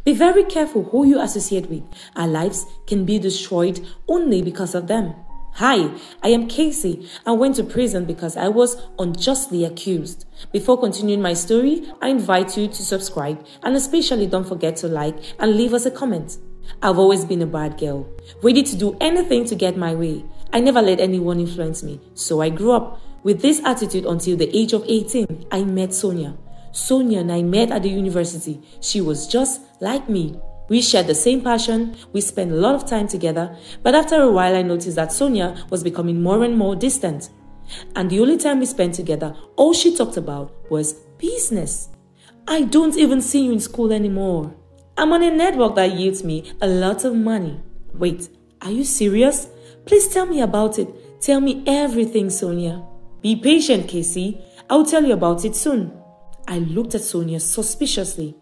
Be very careful who you associate with. Our lives can be destroyed only because of them. Hi, I am Casey. I went to prison because I was unjustly accused. Before continuing my story, I invite you to subscribe and especially don't forget to like and leave us a comment. I've always been a bad girl, ready to do anything to get my way. I never let anyone influence me, so I grew up with this attitude until the age of 18. I met Sonia. Sonia and I met at the university. She was just like me. We shared the same passion, we spent a lot of time together, but after a while I noticed that Sonia was becoming more and more distant. And the only time we spent together, all she talked about was business. I don't even see you in school anymore. I'm on a network that yields me a lot of money. Wait, are you serious? Please tell me about it. Tell me everything, Sonia. Be patient, Casey. I'll tell you about it soon. I looked at Sonia suspiciously.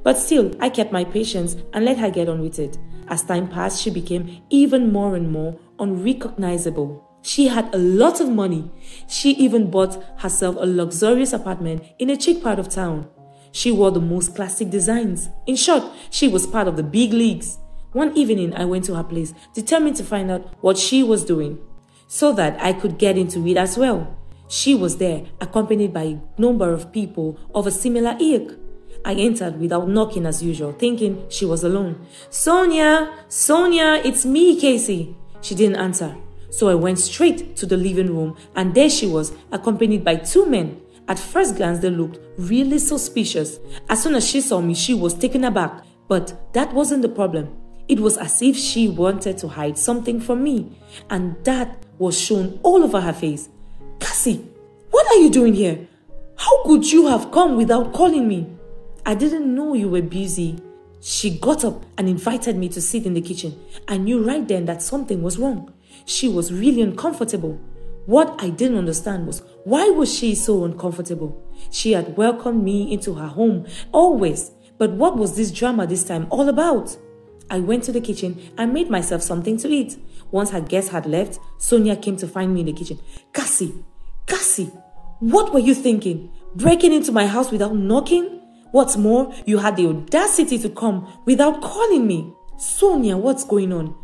But still, I kept my patience and let her get on with it. As time passed, she became even more and more unrecognizable. She had a lot of money. She even bought herself a luxurious apartment in a chic part of town. She wore the most classic designs. In short, she was part of the big leagues. One evening, I went to her place, determined to find out what she was doing, so that I could get into it as well. She was there, accompanied by a number of people of a similar ilk. I entered without knocking as usual, thinking she was alone. Sonia, it's me, Casey. She didn't answer. So I went straight to the living room and there she was, accompanied by two men. At first glance, they looked really suspicious. As soon as she saw me, she was taken aback. But that wasn't the problem. It was as if she wanted to hide something from me. And that was shown all over her face. Cassie, what are you doing here? How could you have come without calling me? I didn't know you were busy. She got up and invited me to sit in the kitchen. I knew right then that something was wrong. She was really uncomfortable. What I didn't understand was, why was she so uncomfortable? She had welcomed me into her home, always. But what was this drama this time all about? I went to the kitchen and made myself something to eat. Once her guests had left, Sonia came to find me in the kitchen. Cassie, what were you thinking? Breaking into my house without knocking? What's more, you had the audacity to come without calling me. Sonia, what's going on?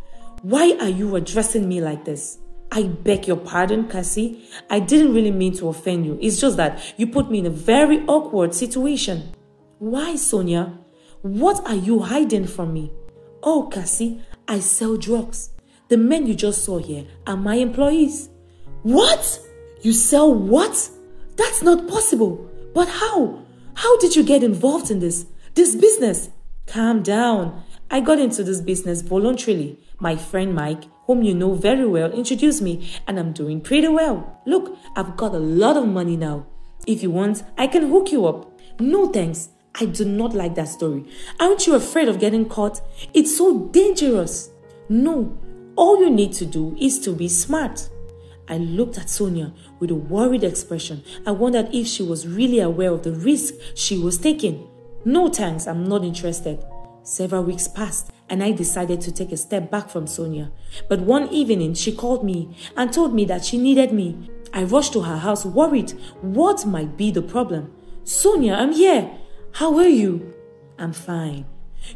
Why are you addressing me like this? I beg your pardon, Cassie. I didn't really mean to offend you. It's just that you put me in a very awkward situation. Why, Sonia? What are you hiding from me? Oh, Cassie, I sell drugs. The men you just saw here are my employees. What? You sell what? That's not possible. But how? How did you get involved in this business? Calm down. I got into this business voluntarily. My friend Mike, whom you know very well, introduced me and I'm doing pretty well. Look, I've got a lot of money now. If you want, I can hook you up. No thanks. I do not like that story. Aren't you afraid of getting caught? It's so dangerous. No, all you need to do is to be smart. I looked at Sonia with a worried expression. I wondered if she was really aware of the risk she was taking. No thanks, I'm not interested. Several weeks passed and I decided to take a step back from Sonia. But one evening she called me and told me that she needed me. I rushed to her house worried. What might be the problem? Sonia, I'm here. How are you? I'm fine.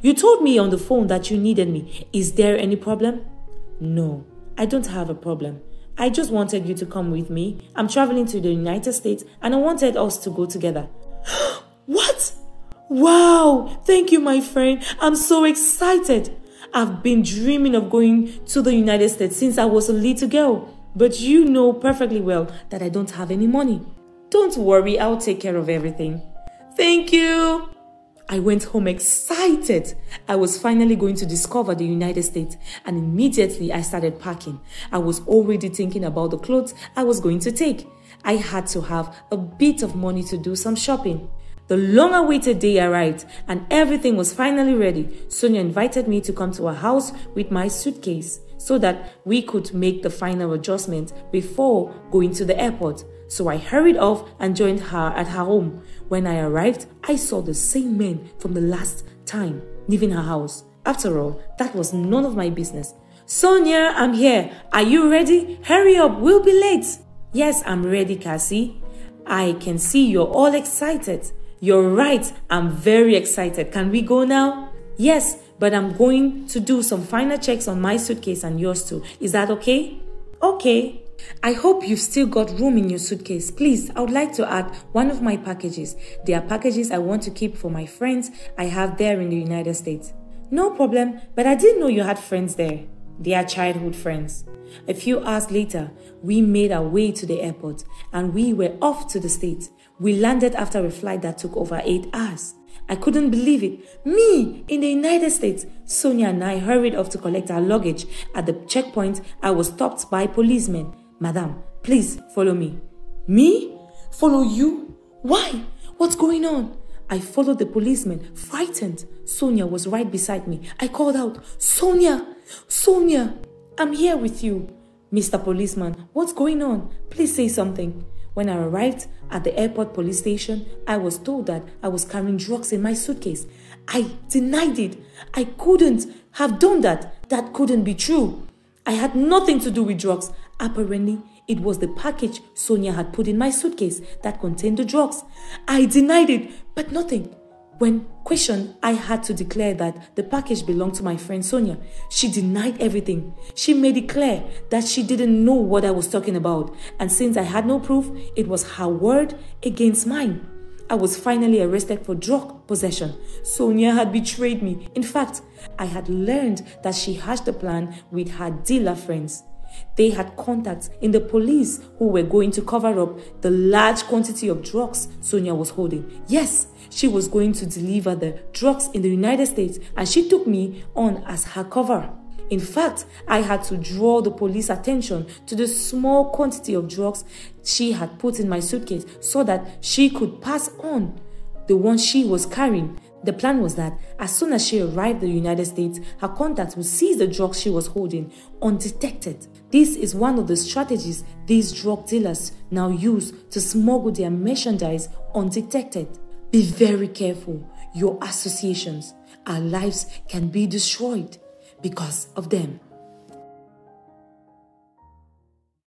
You told me on the phone that you needed me. Is there any problem? No, I don't have a problem. I just wanted you to come with me. I'm traveling to the United States and I wanted us to go together. What? Wow! Thank you, my friend. I'm so excited. I've been dreaming of going to the United States since I was a little girl. But you know perfectly well that I don't have any money. Don't worry, I'll take care of everything. Thank you. I went home excited. I was finally going to discover the United States and immediately I started packing. I was already thinking about the clothes I was going to take. I had to have a bit of money to do some shopping. The long-awaited day arrived and everything was finally ready. Sonia invited me to come to her house with my suitcase so that we could make the final adjustment before going to the airport. So I hurried off and joined her at her home. When I arrived, I saw the same men from the last time leaving her house. After all, that was none of my business. Sonia, I'm here. Are you ready? Hurry up, we'll be late. Yes, I'm ready, Cassie. I can see you're all excited. You're right, I'm very excited. Can we go now? Yes, but I'm going to do some final checks on my suitcase and yours too. Is that okay? Okay. I hope you've still got room in your suitcase. Please, I would like to add one of my packages. They are packages I want to keep for my friends I have there in the United States. No problem, but I didn't know you had friends there. They are childhood friends. A few hours later, we made our way to the airport and we were off to the States. We landed after a flight that took over 8 hours. I couldn't believe it. Me, in the United States. Sonia and I hurried off to collect our luggage. At the checkpoint, I was stopped by policemen. Madam, please follow me. Me? Follow you? Why? What's going on? I followed the policeman, frightened. Sonia was right beside me. I called out, Sonia! Sonia! I'm here with you. Mr. Policeman, what's going on? Please say something. When I arrived at the airport police station, I was told that I was carrying drugs in my suitcase. I denied it. I couldn't have done that. That couldn't be true. I had nothing to do with drugs. Apparently, it was the package Sonia had put in my suitcase that contained the drugs. I denied it, but nothing. When questioned, I had to declare that the package belonged to my friend Sonia. She denied everything. She made it clear that she didn't know what I was talking about. And since I had no proof, it was her word against mine. I was finally arrested for drug possession. Sonia had betrayed me. In fact, I had learned that she hatched a plan with her dealer friends. They had contacts in the police who were going to cover up the large quantity of drugs Sonia was holding. Yes, she was going to deliver the drugs in the United States, and she took me on as her cover. In fact, I had to draw the police attention to the small quantity of drugs she had put in my suitcase so that she could pass on the one she was carrying. The plan was that as soon as she arrived in the United States, her contacts would seize the drugs she was holding undetected. This is one of the strategies these drug dealers now use to smuggle their merchandise undetected. Be very careful. Your associations, our lives can be destroyed because of them.